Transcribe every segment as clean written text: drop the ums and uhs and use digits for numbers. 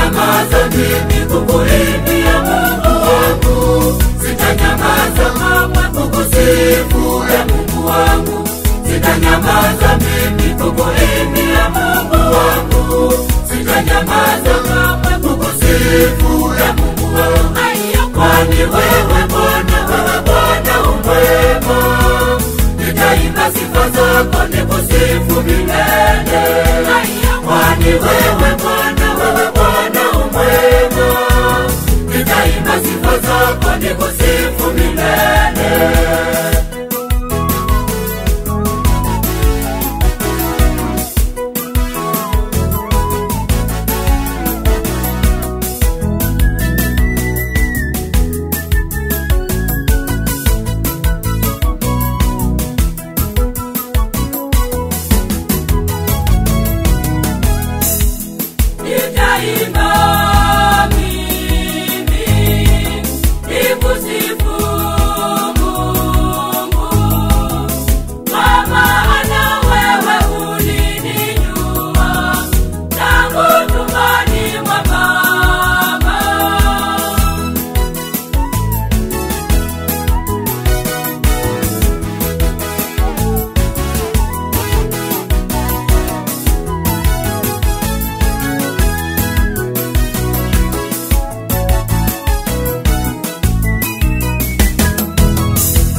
Sitanyamaza mimi kukuimbia Mungu wangu, sitanyamaza kamwe kukusifu Mungu wangu, sitanyamaza mimi kukuimbia Mungu wangu, sitanyamaza kamwe kukusifu Mungu wangu. Kwani wewe Bwana, wewe Bwana umwema, nitaimba sifa zako nikusifu milele. Kwani wewe Bwana, wewe Bwana umwema, nitaimba sifa zako nikusifu milele.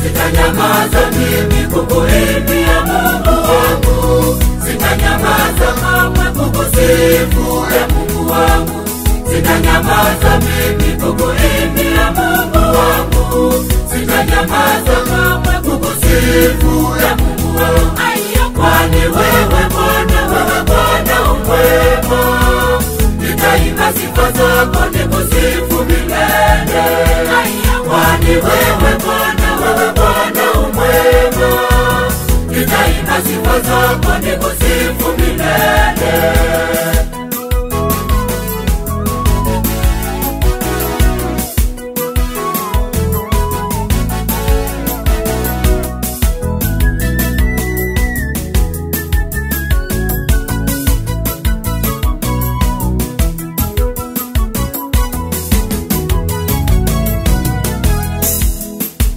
Sitanyamaza mimi kukuimbia Mungu wangu, sitanyamaza kamwe kukusifu Mungu wangu, sitanyamaza mimi kukuimbia Mungu wangu, sitanyamaza kamwe kukusifu Mungu wangu. Kwani wewe Bwana, wewe Bwana umwema, nitaimba sifa zako nikusifu milele. Kwani wewe Bwana, wewe Bwana umwema, nitaimba sifa zako nikusifu milele.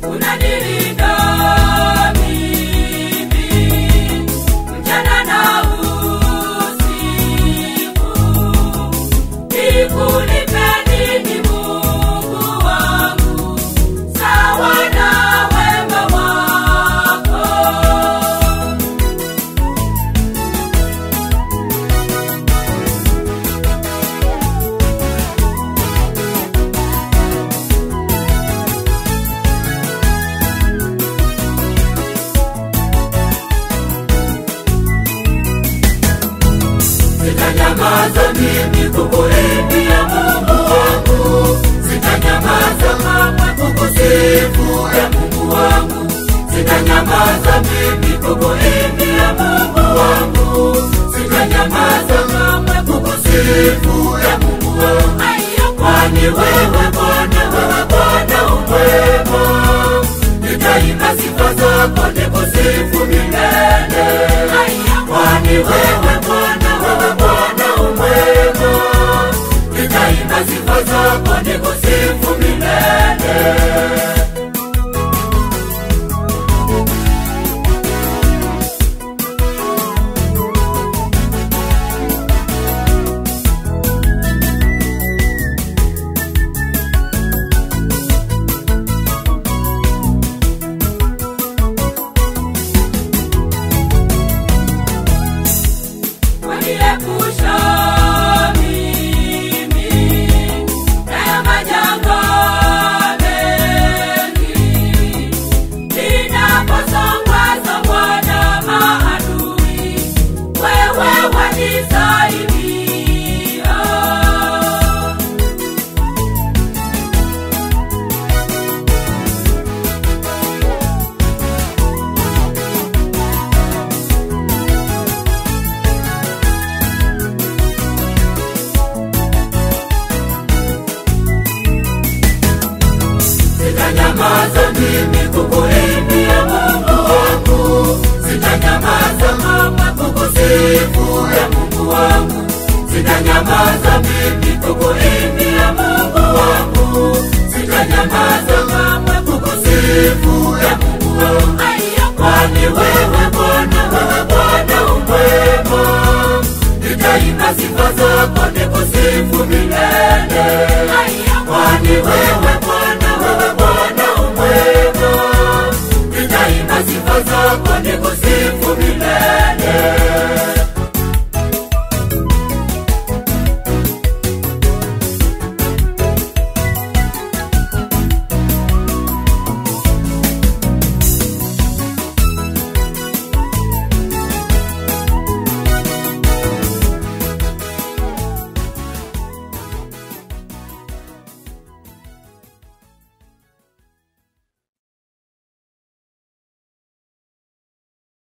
Unanilinda mimi mchana na usiku, nikulipe nini Mungu wangu, sawa na wema wako. Sitanyamaza mimi kukuimbia Mungu wangu, sitanyamaza kamwe kukusifu Mungu wangu, sitanyamaza mimi kukuimbia Mungu wangu, sitanyamaza kamwe kukusifu Mungu wangu. Kwani wewe Bwana, wewe Bwana umwema, nitaimba sifa zako nikusifu milele. Kwani wewe Bwana, wewe Bwana umwema, nitaimba sifa zako nikusifu milele. Waniepusha mimi na majanga mengi, ninaposongwa na maadui, wewe wanisaidia. Sitanyamaza mimi kukuimbia Mungu wangu, sitanyamaza kamwe kukusifu Mungu wangu, sitanyamaza mimi kukuimbia Mungu wangu, sitanyamaza kamwe kukusifu ya Mungu wangu. Kwani wewe Bwana umwema, nitaimba sifa zako nikusifu milele. Kwani wewe Bwana umwema, nitaimba sifa zako nikusifu